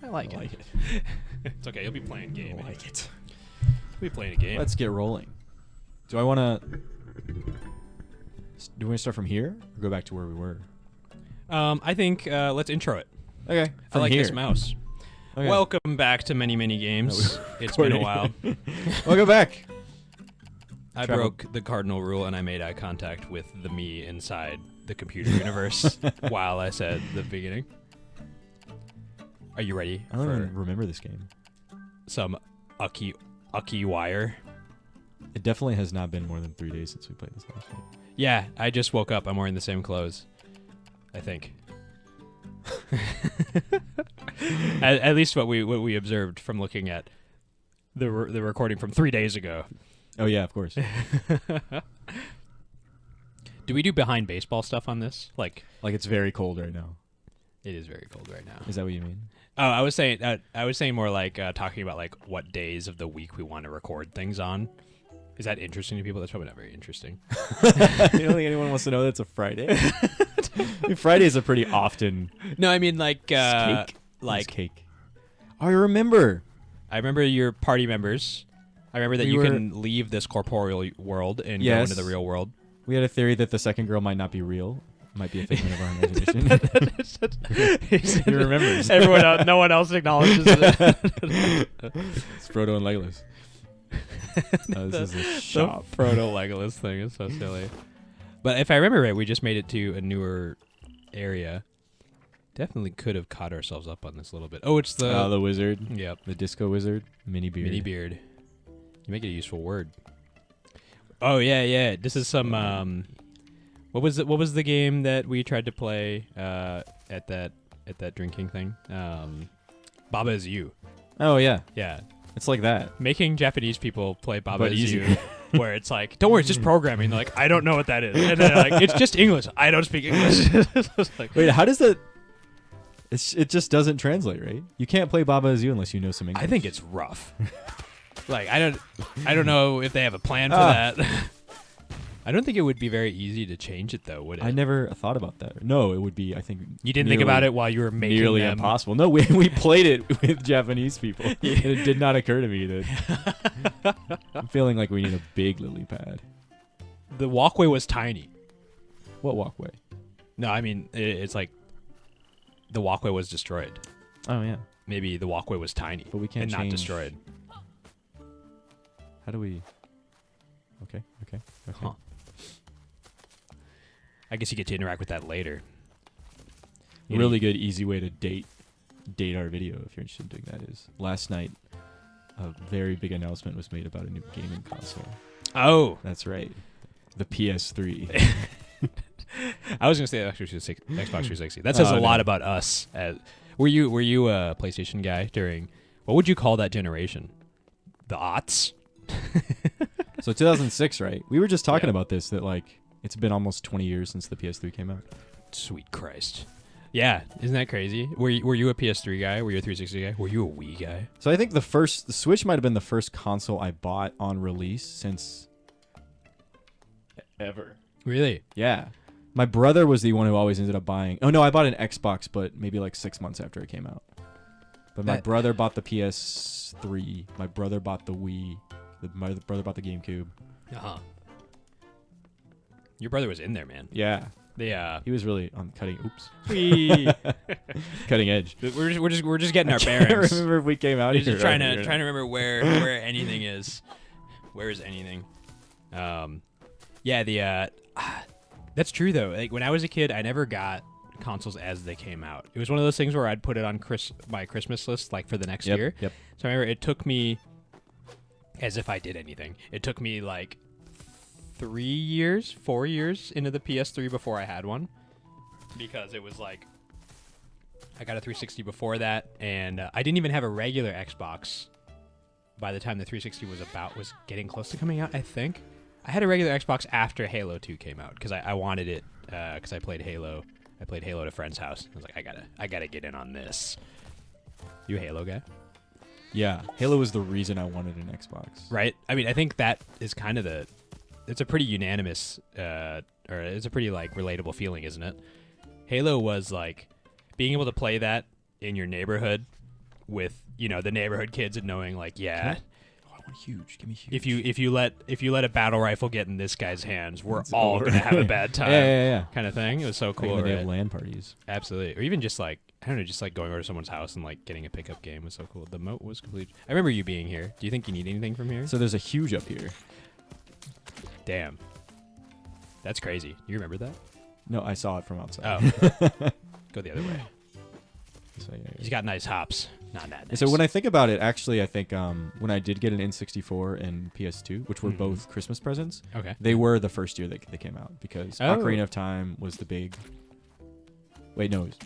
I like it. It's okay. You'll be playing a game. I like it. You'll be playing a game. Let's get rolling. Do I want to... Do we want to start from here or go back to where we were? I think let's intro it. Okay. I like here. this mouse. Okay. Welcome back to Many Many Games. It's been a while. Welcome back. I broke the cardinal rule and I made eye contact with the me inside the computer universe while I said the beginning. Are you ready I don't for even remember this game. some Ucky Wire? It definitely has not been more than 3 days since we played this last one. Yeah, I just woke up. I'm wearing the same clothes, I think. at least what we observed from looking at the recording from 3 days ago. Oh, yeah, of course. Do we do behind baseball stuff on this? Like it's very cold right now. it is very cold right now. Is that what you mean? Oh, I was saying more like talking about like what days of the week we want to record things on. Is that interesting to people? That's probably not very interesting. You don't think anyone wants to know that it's a Friday? I mean, Friday is a pretty often... No, I mean like cake? like cake. Oh, I remember. I remember your party members. I remember that you can leave this corporeal world and go into the real world. We had a theory that the second girl might not be real. Might be a figment of our imagination. You remember. Everyone else, no one else acknowledges it. It's Frodo and Legolas. This is a shop. The Frodo Legolas thing is so silly. But if I remember right, we just made it to a newer area. Definitely could have caught ourselves up on this a little bit. Oh, it's the wizard. Yep. The disco wizard. Mini beard. Mini beard. You make it a useful word. Oh yeah. This is some what was the game that we tried to play at that drinking thing? Baba Is You. Oh yeah. Yeah. It's like that. Making Japanese people play Baba But Is easier. You, where it's like, don't worry, it's just programming. They're like, I don't know what that is. And they're like, it's just English. I don't speak English. Like, wait, how does that... It just doesn't translate, right? You can't play Baba Is You unless you know some English. I think it's rough. Like, I don't know if they have a plan for that. I don't think it would be very easy to change it, though, would it? I never thought about that. No, it would be, I think... You didn't think about it while you were making nearly them? impossible. No, we played it with Japanese people. Yeah. And it did not occur to me that... I'm feeling like we need a big lily pad. The walkway was tiny. What walkway? No, I mean, it's like the walkway was destroyed. Oh, yeah. Maybe the walkway was tiny But we can't and change... not destroyed. How do we... Okay. Huh. I guess you get to interact with that later. Really good, easy way to date our video, if you're interested in doing that, is last night a very big announcement was made about a new gaming console. Oh, that's right, the PS3. I was gonna say Xbox 360. That says a lot about us. Were you a PlayStation guy during? What would you call that generation? The aughts. So 2006, right? We were just talking about this, that like it's been almost 20 years since the PS3 came out. Sweet Christ. Yeah, isn't that crazy? Were you a PS3 guy? Were you a 360 guy? Were you a Wii guy? So I think the Switch might have been the first console I bought on release since ever. Really? Yeah. My brother was the one who always ended up buying. Oh no, I bought an Xbox, but maybe like 6 months after it came out. But my brother bought the PS3. My brother bought the Wii. My brother bought the GameCube. Uh-huh. Your brother was in there, man. Yeah. He was really on cutting. Oops. Cutting edge. We're just getting our I bearings. can't remember if we came out. We're just trying to remember where anything is. Where is anything? That's true though. Like when I was a kid, I never got consoles as they came out. It was one of those things where I'd put it on my Christmas list like for the next year. Yep. So I remember it took me, as if I did anything, it took me like 4 years into the PS3 before I had one, because it was like I got a 360 before that, and I didn't even have a regular Xbox by the time the 360 was getting close to coming out. I think I had a regular Xbox after Halo 2 came out because I wanted it because I played Halo. I played Halo at a friend's house. I was like, I gotta get in on this. You a Halo guy? Yeah, Halo was the reason I wanted an Xbox. Right. I mean, I think that is kind of it's a pretty unanimous, or it's a pretty like relatable feeling, isn't it? Halo was like being able to play that in your neighborhood with the neighborhood kids and knowing like I want huge. Give me huge. if you let a battle rifle get in this guy's hands, we're It's all over. gonna have a bad time. Yeah. Kind of thing. It was so Like cool. when they Right? have LAN parties. Absolutely. Or even just like I don't know, just like going over to someone's house and like getting a pickup game was so cool. The moat was complete. I remember you being here. Do you think you need anything from here? So there's a huge up here. Damn. That's crazy. You remember that? No, I saw it from outside. Oh. Go the other way. So, yeah. He's got nice hops. Not that nice. So when I think about it, actually, I think when I did get an N64 and PS2, which were both Christmas presents, Okay. they were the first year that they came out because Oh. Ocarina of Time was the big. Wait, no, it was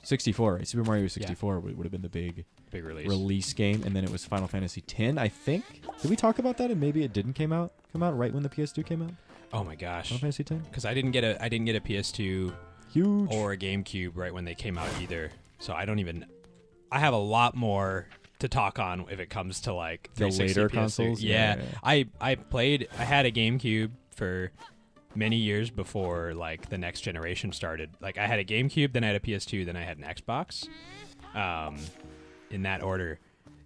64. Right? Super Mario 64 would have been the big release game, and then it was Final Fantasy X. I think. Did we talk about that? And maybe it didn't come out right when the PS2 came out. Oh my gosh. Final Fantasy X. Because I didn't get a PS2 Huge. or a GameCube right when they came out either. So I have a lot more to talk on if it comes to like The 360 later PS2. consoles? Yeah. Yeah. I had a GameCube for many years before like the next generation started. Like I had a GameCube, then I had a PS2, then I had an Xbox. In that order.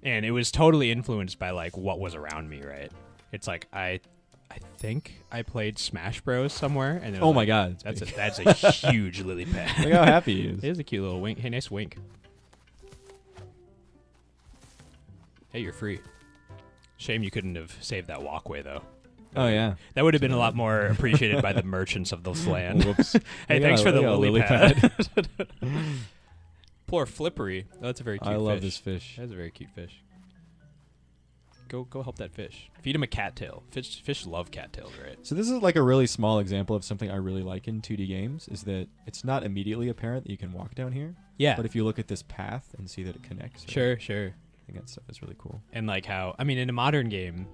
And it was totally influenced by like what was around me, right? It's like I think I played Smash Bros somewhere and Oh my God. that's a huge lily pad. Look how happy he is. It is a cute little wink. Hey, nice wink. Hey, you're free. Shame you couldn't have saved that walkway, though. Oh yeah. That would have been a lot more appreciated by the merchants of this land. Whoops. Hey, We thanks got for a- the we got a lily lily pad. Poor Flippery. Oh, that's a very cute I fish. love this fish. That's a very cute fish. Go help that fish. Feed him a cattail. Fish love cattails, right? So this is like a really small example of something I really like in 2D games is that it's not immediately apparent that you can walk down here. Yeah. But if you look at this path and see that it connects. Sure. I think that stuff is really cool. And like how, I mean, in a modern game,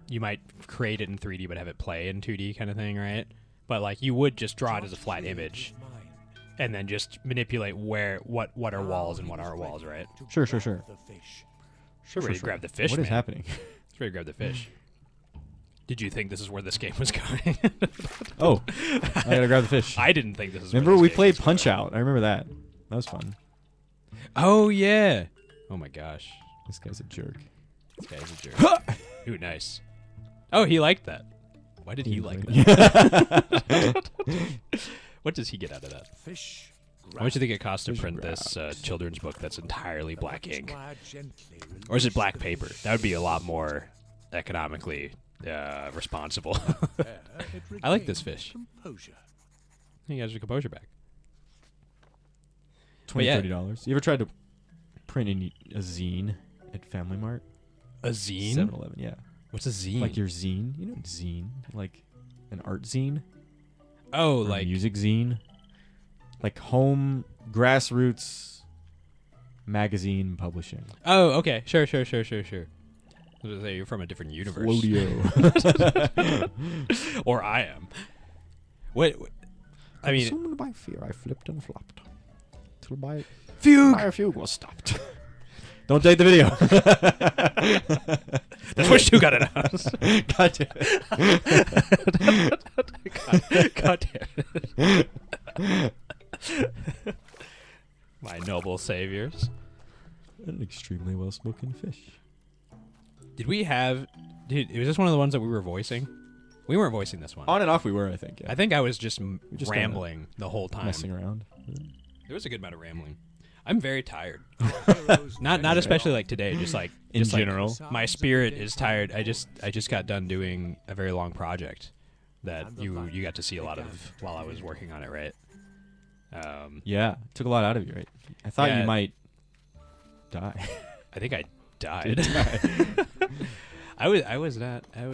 you might create it in 3D but have it play in 2D kind of thing, right? But like you would just draw it as a flat image and then just manipulate what are walls and what aren't walls, right? Sure. Ready to grab the fish, What man. is happening? It's ready to grab the fish. Did you think this is where this game was going? Oh, I gotta grab the fish. I didn't think this was. Remember where this we game played was Punch going. Out. I remember that. That was fun. Oh yeah. Oh my gosh. This guy's a jerk. This guy's a jerk. Ooh, nice. Oh, he liked that. Why did he like that? What does he get out of that? Fish. How much do you think it costs to Fish print this grabbed. children's book that's entirely black ink? Or is it black paper? That would be a lot more economically responsible. I like this fish. You guys your composure back. $20, yeah. $30. You ever tried to print a zine at Family Mart? A zine? 7-Eleven, yeah. What's a zine? Like your zine. You know zine? Like an art zine? oh, Or a like music zine? Like home grassroots magazine publishing. oh, okay, sure. I was gonna say you're from a different universe, Flodio. or I am. What? I mean, Consumed by fear, I flipped and flopped. Till my fugue. fire fugue was stopped. Don't take the video. That's what you got it us. God damn it. God damn it. My noble saviors. An extremely well-spoken fish. Did we have? Dude, was this one of the ones that we were voicing? We weren't voicing this one. On and off we were, I think. Yeah. I think I was just, just rambling the whole time. Messing around. There was a good amount of rambling. I'm very tired. Not especially like today. Just like In just like general. my spirit is tired. I just got done doing a very long project that you got to see a lot of while I was working on it, right? Yeah. Took a lot out of you, right? I thought Yeah. you might die. I think I died. Did die. I was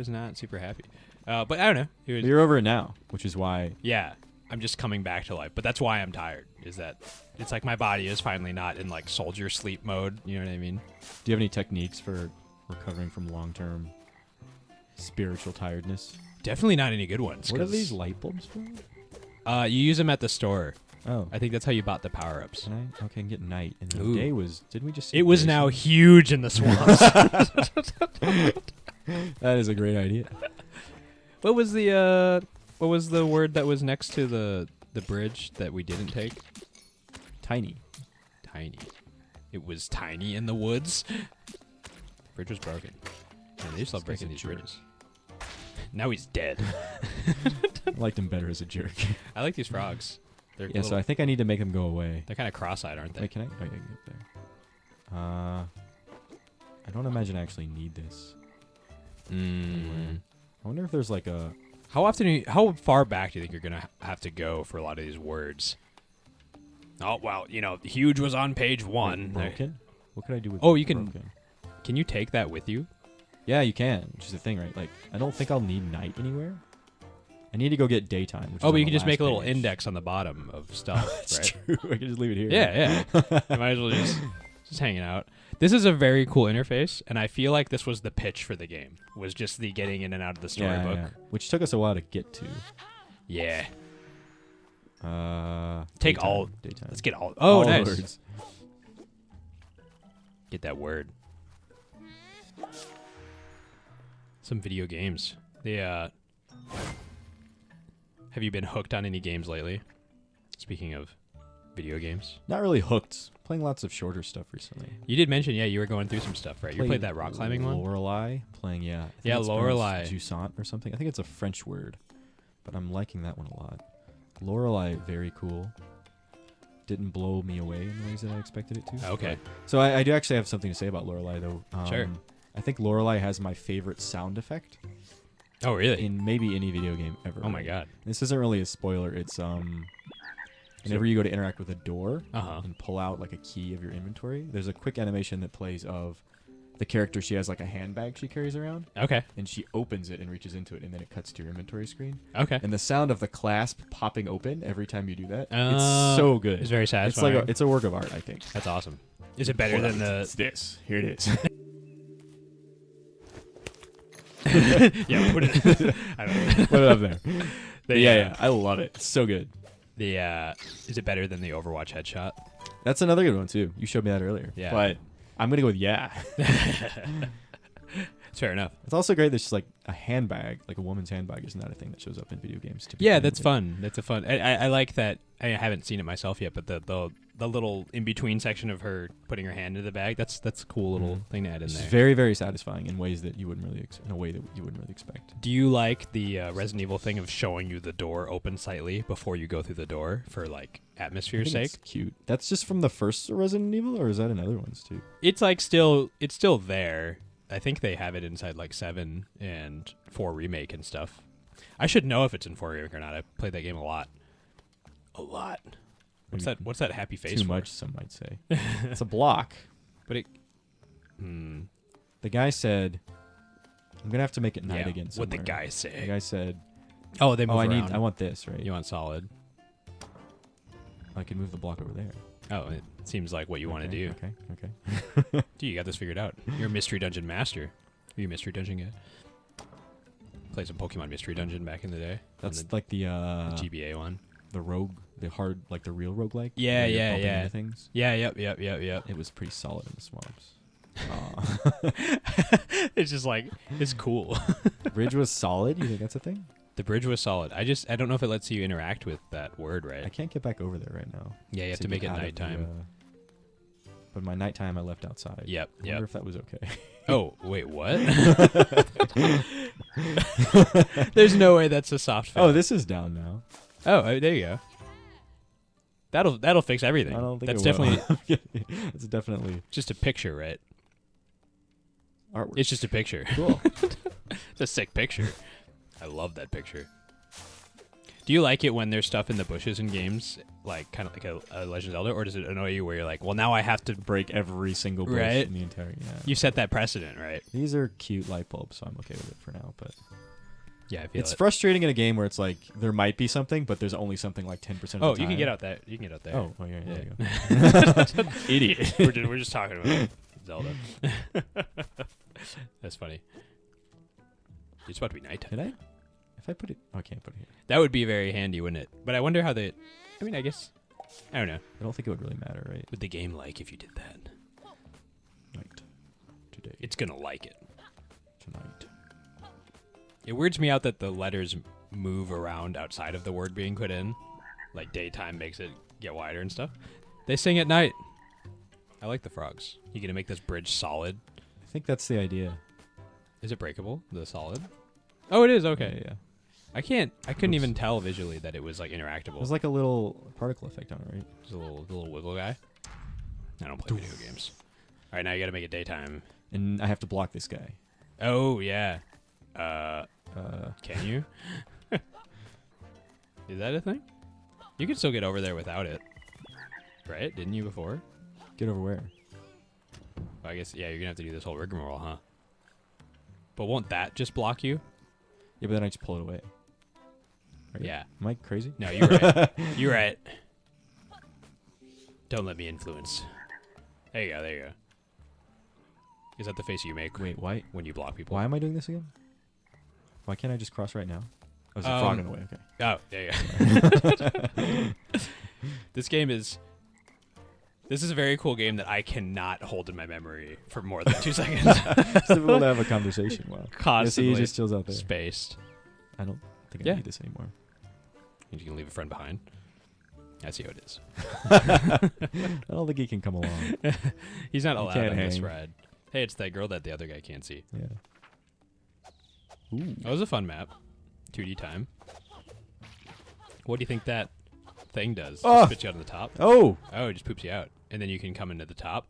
not super happy. But I don't know. It was, You're over it now, which is why. yeah, I'm just coming back to life. But that's why I'm tired. Is that it's like my body is finally not in like soldier sleep mode. You know what I mean? Do you have any techniques for recovering from long-term spiritual tiredness? Definitely not any good ones. What are 'cause, these light bulbs for? You use them at the store. Oh. I think that's how you bought the power ups. Can I? Okay, I can get night. And the Ooh. day was. Didn't we just? See It was day now soon? huge in the swamps. That is a great idea. What was the word that was next to the bridge that we didn't take? Tiny. Tiny. It was tiny in the woods. Bridge was broken. Man, they just love This guy's breaking a these jerk. bridges. Now he's dead. I liked him better as a jerk. I like these frogs. They're Yeah, so little- I think I need to make them go away. they're kind of cross-eyed, aren't they? Wait, can I? Oh, yeah, I can get there. I don't imagine I actually need this. Mm. I wonder if there's like a... How far back do you think you're gonna have to go for a lot of these words? Oh well, huge was on page 1. Broken? What could I do with Oh, you can- broken? Can you take that with you? Yeah, you can, which is the thing, right? Like, I don't think I'll need night anywhere. I need to go get daytime. Which is Oh, on but you the can just make a last little page. index on the bottom of stuff, It's right? true. I can just leave it here. Yeah, yeah. You might as well just hanging out. This is a very cool interface, and I feel like this was the pitch for the game. Was just the getting in and out of the storybook. Yeah. Which took us a while to get to. Yeah. Take Take all- daytime. Let's get all. Oh, All nice. words. Get that word. Some video games. Have you been hooked on any games lately? Speaking of video games, Not really hooked. Playing lots of shorter stuff recently. you did mention you were going through some stuff, right? You played that rock climbing one. Lorelei. Playing, yeah. I think Yeah, it's pronounced Lorelei. Jusant or something. I think it's a French word, but I'm liking that one a lot. Lorelei, very cool. Didn't blow me away in the ways that I expected it to. Okay. So I do actually have something to say about Lorelei, though. Sure. I think Lorelei has my favorite sound effect Oh, really? in maybe any video game ever. Oh my god. This isn't really a spoiler. It's whenever you go to interact with a door Uh huh. and pull out like a key of your inventory, there's a quick animation that plays of the character. She has like a handbag she carries around, Okay. and she opens it and reaches into it, and then it cuts to your inventory screen. Okay. And the sound of the clasp popping open every time you do that, Uh, it's so good. It's very It's satisfying. like it's a work of art, I think. That's awesome. Is it better than the? It's this. Here it is. Yeah, put it. I don't know. Put it up there. The, Yeah, I love it. It's so good. Is it better than the Overwatch headshot? That's another good one too. You showed me that earlier. Yeah. But I'm gonna go with yeah. It's fair enough. It's also great that it's like a handbag, like a woman's handbag, is not a thing that shows up in video games. Typically. Yeah, that's fun. That's a fun. I like that. I haven't seen it myself yet, but the little in between section of her putting her hand into the bag. That's a cool little thing to add in It's there. very, very satisfying in ways that you wouldn't really, in a way that you wouldn't really expect. Do you like the Resident Evil thing of showing you the door open slightly before you go through the door for like I atmosphere's think sake? it's cute. That's just from the first Resident Evil, or is that in other ones too? It's like it's still there. I think they have it inside like 7 and 4 remake and stuff. I should know if it's in 4 remake or not. I played that game a lot. A lot. Maybe What's that happy face Too for? much, some might say. It's a block. But it. The guy said, "I'm gonna have to make it night Yeah, again." what'd the somewhere." guy The say? guy said, Oh, they move "Oh, around. I want this, right? You want solid. I can move the block over there." Oh, it seems like what you want to do. Okay. Dude, you got this figured out. You're a mystery dungeon master. Are you a mystery dungeon guy? Played some Pokemon Mystery Dungeon back in the day. That's on like the the GBA one. the rogue, the hard, like the real roguelike. Yeah, where you're yeah, bumping yeah. into Things. Yeah, yep. It was pretty solid in the swamps. It's just like, it's cool. Bridge was solid. You think that's a thing? The bridge was solid. I don't know if it lets you interact with that word, right? I can't get back over there right now. Yeah, you have to get make it out of the, nighttime. but my nighttime I left outside. Yep, I wonder if that was okay. Oh, wait, what? There's no way that's a soft fail. Oh, this is down now. Oh, there you go. That'll fix everything. I don't think That's it will. definitely It's definitely just a picture, right? artwork. It's just a picture. Cool. It's a sick picture. I love that picture. Do you like it when there's stuff in the bushes in games, like kind of like a Legend of Zelda, or does it annoy you where you're like, well, now I have to Break every single bush Right. in the entire. Yeah. You set that precedent, right? These are cute light bulbs, so I'm okay with it for now. But Yeah, I feel it's it. frustrating in a game where it's like there might be something, but there's only something like 10% of the Oh, time. you can get out that. You can get out there. Oh, yeah, there you Yeah. go. Idiot. we're just talking about Zelda. That's funny. It's about to be nighttime. Did I? If I put it, oh, I can't put it here. That would be very handy, wouldn't it? But I wonder how I mean, I guess. I don't know. I don't think it would really matter, right? Would the game like if you did that? Night. Today. It's gonna like it. Tonight. It weirds me out that the letters move around outside of the word being put in. Like daytime makes it get wider and stuff. They sing at night. I like the frogs. You gonna make this bridge solid? I think that's the idea. Is it breakable? The solid? Oh, it is. Okay. Yeah. I couldn't Oops. even tell visually that it was like interactable. There's like a little particle effect on it, right? Just a little wiggle guy. I don't play video games. All right, now you got to make it daytime. And I have to block this guy. Oh yeah. Can you? Is that a thing? You can still get over there without it, right? Didn't you before? Get over where? Well, I guess yeah. You're gonna have to do this whole rigmarole, huh? But won't that just block you? Yeah, but then I just pull it away. Right? Yeah. Am I crazy? No, you're right. You're right. Don't let me influence. There you go. There you go. Is that the face you make? Wait, why? When you block people? Why am I doing this again? Why can't I just cross right now? Oh, there's a frog in the way. Okay. Oh, there you go. This is a very cool game that I cannot hold in my memory for more than 2 seconds. It's difficult to have a conversation. Wow. Constantly he just chills out there. spaced. I don't think Yeah. I need this anymore. You can leave a friend behind. I see how it is. I don't think he can come along. He's not He allowed can't on this hang. ride. Hey, it's that girl that the other guy can't see. Yeah. Ooh. That was a fun map. 2D time. What do you think that thing does? Oh! Just spits you out on the top? Oh! Oh, it just poops you out. And then you can come into the top.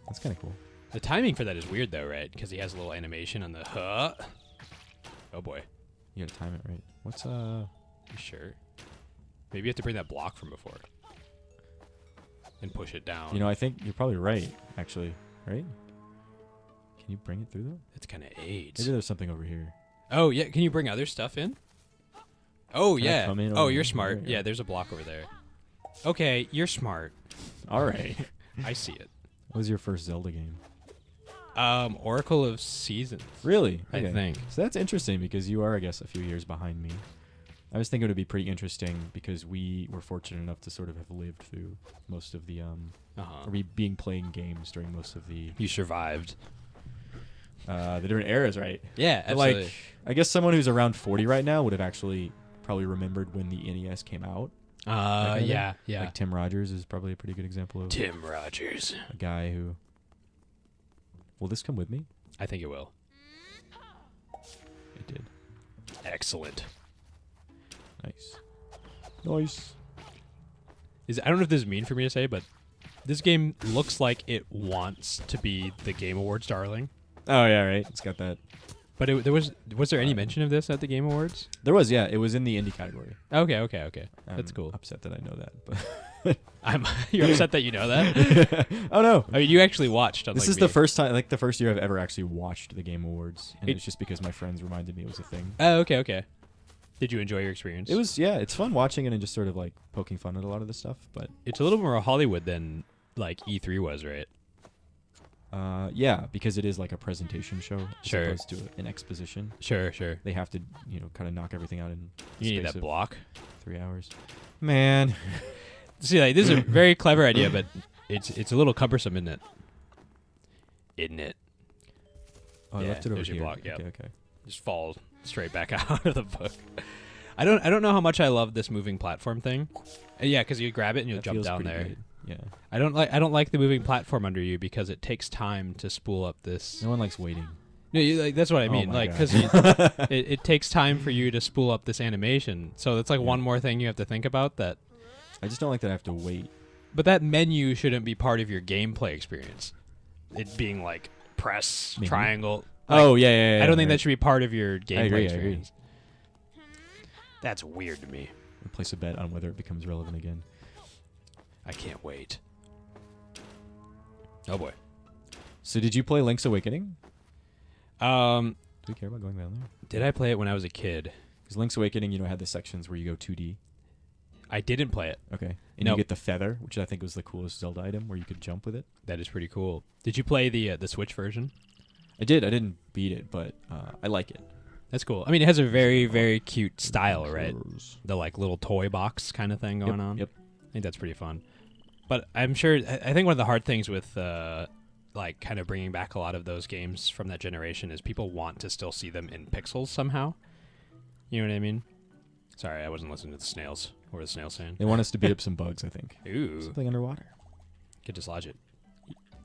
That's kind of cool. The timing for that is weird, though, right? Because he has a little animation on the huh. Oh, boy. You gotta time it right. What's, You sure? Maybe you have to bring that block from before. And push it down. You know, I think you're probably right, actually. Right? Can you bring it through, though? It's kind of AIDS. Maybe there's something over here. Oh, yeah. Can you bring other stuff in? Oh, Can I yeah. come in Oh, over you're here? smart. There you Yeah, go. there's a block over there. Okay, you're smart. All right. I see it. What was your first Zelda game? Oracle of Seasons. Really? I think. So that's interesting because you are, I guess, a few years behind me. I was thinking it would be pretty interesting because we were fortunate enough to sort of have lived through most of the, Uh-huh. or we being playing games during most of the You survived. different eras, right? Yeah, But, absolutely. like, I guess someone who's around 40 right now would have actually probably remembered when the NES came out. that kind of yeah, thing. yeah. Like Tim Rogers is probably a pretty good example of Tim Rogers. a guy who. Will this come with me? I think it will. It did. Excellent. Nice. Nice. I don't know if this is mean for me to say, but this game looks like it wants to be the Game Awards darling. Oh yeah, right. It's got that. But was there any mention of this at the Game Awards? There was, yeah. It was in the indie category. Okay. That's I'm cool. Upset that I know that, but You're upset that you know that? oh no. I mean, you actually watched. This unlike is me. the first time, like the first year I've ever actually watched the Game Awards, and It- it's just because my friends reminded me it was a thing. Oh, okay. Did you enjoy your experience? It was, yeah. It's fun watching it and just sort of like poking fun at a lot of this stuff, but It's a little more Hollywood than like E3 was, right? yeah, because it is like a presentation show as Sure. opposed to an exposition. Sure. They have to, kind of knock everything out in You need space that of block. 3 hours. Man, See, like this is a very clever idea, but it's a little cumbersome, isn't it? Isn't it? oh, I Yeah, left it over there's your here. block, yep. Okay. Just fall straight back out of the book. I don't know how much I love this moving platform thing. Yeah, because you grab it and you'll That jump feels down pretty there. good. Yeah. I don't like the moving platform under you because it takes time to spool up this. No one likes waiting. No, that's what I Oh mean. my Like God. because it takes time for you to spool up this animation. So that's like Yeah. one more thing you have to think about. That, I just don't like that I have to wait. but that menu shouldn't be part of your gameplay experience. It being like press Menu? triangle. Like, Oh yeah. I don't think right. that should be part of your gameplay agree. experience. That's weird to me. We'll place a bet on whether it becomes relevant again. I can't wait. Oh boy. So did you play Link's Awakening? Um, Do we care about going down there? did I play it when I was a kid? Because Link's Awakening, had the sections where you go 2D. I didn't play it. Okay. And No. you get the feather, which I think was the coolest Zelda item, where you could jump with it. That is pretty cool. Did you play the Switch version? I did. I didn't beat it, but I like it. That's cool. I mean, it has a very, very cute style, right? The like little toy box kind of thing going on. Yep. I think that's pretty fun. But I'm sure. I think one of the hard things with like kind of bringing back a lot of those games from that generation is people want to still see them in pixels somehow. You know what I mean? Sorry, I wasn't listening to the snails. What are the snails saying? They want us to beat up some bugs, I think. Ooh, Something underwater. Could dislodge it.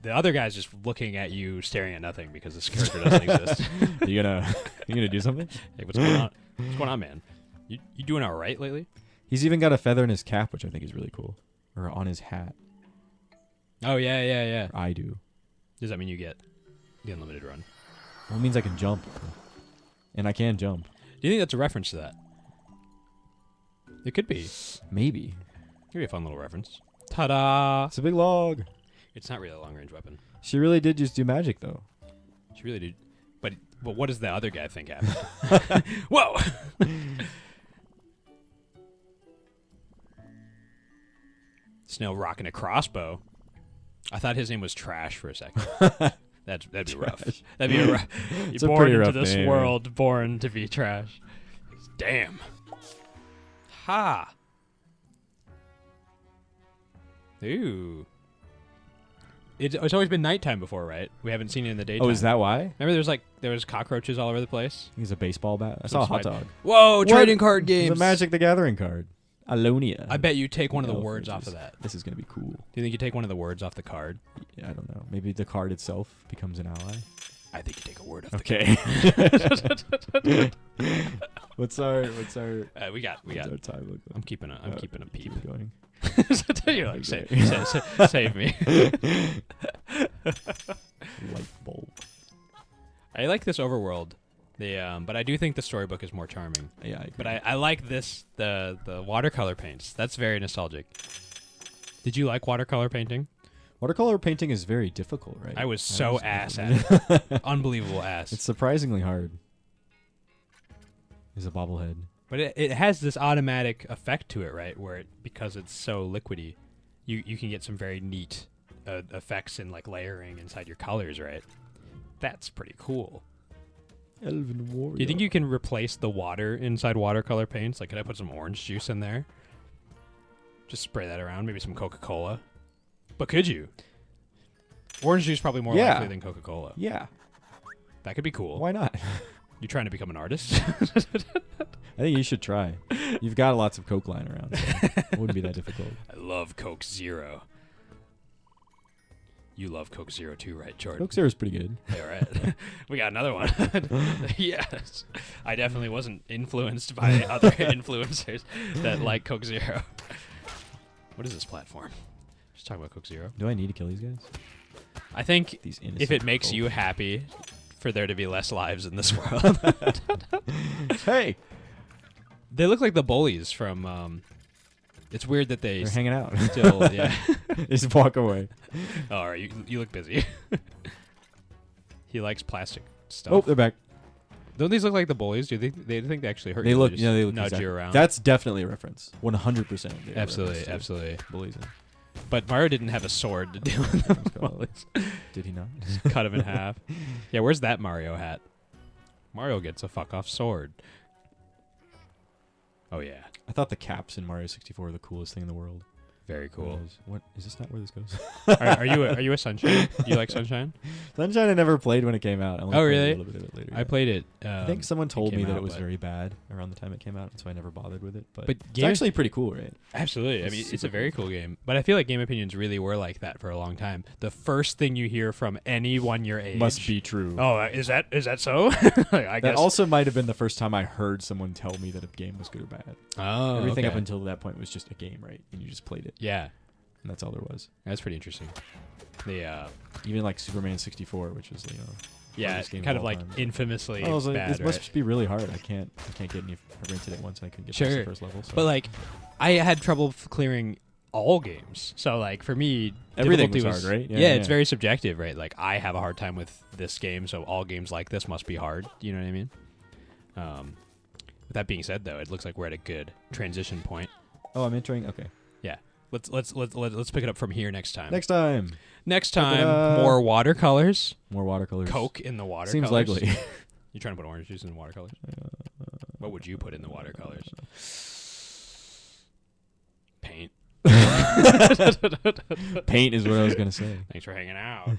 The other guy's just looking at you, staring at nothing because this character doesn't exist. you gonna do something? Hey, what's going on? What's going on, man? You doing all right lately? He's even got a feather in his cap, which I think is really cool, or on his hat. Oh yeah. I do. Does that mean you get the unlimited run? Well, it means I can jump, and I can jump. Do you think that's a reference to that? It could be. Maybe. Could be a fun little reference. Ta-da! It's a big log. It's not really a long-range weapon. She really did just do magic, though. She really did. But what does the other guy think happened? Whoa! Snail rocking a crossbow. I thought his name was Trash for a second. That'd be rough. That'd be a rough. You're born into rough this name, world, born to be trash. Damn. Ha. Ooh. It's always been nighttime before, right? We haven't seen it in the daytime. Oh, is that why? Remember, there was cockroaches all over the place. He's a baseball bat. I saw a hot dog. Whoa, trading card games. It's a Magic the Gathering card. Alonia. I bet you take one of the Elf words off Riches. of that. This is gonna be cool. Do you think you take one of the words off the card? Yeah, I don't know. Maybe the card itself becomes an ally. I think you take a word off Okay. the card. what's our We got. our time look I'm keeping a peep. keep going. You're like, Okay. save me. Light bulb. I like this overworld. But I do think the storybook is more charming. Yeah, I agree. But I like this the watercolor paints. That's very nostalgic. Did you like watercolor painting? Watercolor painting is very difficult, right? I was so ass at it. Unbelievable ass. It's surprisingly hard. He's a bobblehead. But it has this automatic effect to it, right? Where because it's so liquidy, you can get some very neat effects and like layering inside your colors, right? That's pretty cool. Elven warrior. Do you think you can replace the water inside watercolor paints? Like, could I put some orange juice in there? Just spray that around. Maybe some Coca-Cola. But could you? Orange juice probably more likely than Coca-Cola. Yeah. That could be cool. Why not? You trying to become an artist? I think you should try. You've got lots of Coke lying around, so it wouldn't be that difficult. I love Coke Zero. You love Coke Zero too, right, Jordan? Coke Zero is pretty good. All right. We got another one. Yes. I definitely wasn't influenced by other influencers that like Coke Zero. What is this platform? Just talk about Coke Zero. Do I need to kill these guys? I think These if innocent it makes folk. you happy for there to be less lives in this world. Hey! They look like the bullies from it's weird that They're hanging out. still yeah. Just walk away. All right, you look busy. He likes plastic stuff. Oh, they're back. Don't these look like the bullies? Do you think they actually hurt They you? look, just yeah, they look nudge exactly. you around. That's definitely a reference. 100%. Absolutely. Bullies. But Mario didn't have a sword to deal with the bullies. Did he not? Just cut him in half. Yeah, where's that Mario hat? Mario gets a fuck off sword. Oh yeah, I thought the caps in Mario 64 were the coolest thing in the world. very cool. What is this not where this goes? Are you a Sunshine? Do you like Sunshine? Sunshine I never played when it came out. I only Oh, played really? A little bit of it later. I yeah. played it. I think someone told me came that out, it was but- very bad around the time it came out, so I never bothered with it. But But it's Game- actually pretty cool, right? Absolutely. I It's mean, it's super a very cool game. But I feel like Game Opinions really were like that for a long time. The first thing you hear from anyone your age Must be true. Oh, is that so? I that guess. also might have been the first time I heard someone tell me that a game was good or bad. Oh, Everything okay. up until that point was just a game, right? And you just played it, Yeah, and that's all there was. that's pretty interesting. The Even like Superman 64, which was yeah, hardest game kind of of all like time. infamously I was like, bad, this must right? be really hard. I can't get any. I rented it once and I couldn't get past Sure. the first level. So. But like, I had trouble clearing all games. So like for me, Everything difficulty was hard, right? Yeah, it's yeah. very subjective, right? Like I have a hard time with this game, so all games like this must be hard. You know what I mean? With that being said, though, it looks like we're at a good transition point. Oh, I'm entering. Okay. Yeah, let's pick it up from here next time. Next time, Next Pick it time, up. more watercolors. more watercolors. Coke in the watercolors. Seems likely. You trying to put orange juice in the watercolors? What would you put in the watercolors? Paint. Paint is what I was gonna say. Thanks for hanging out.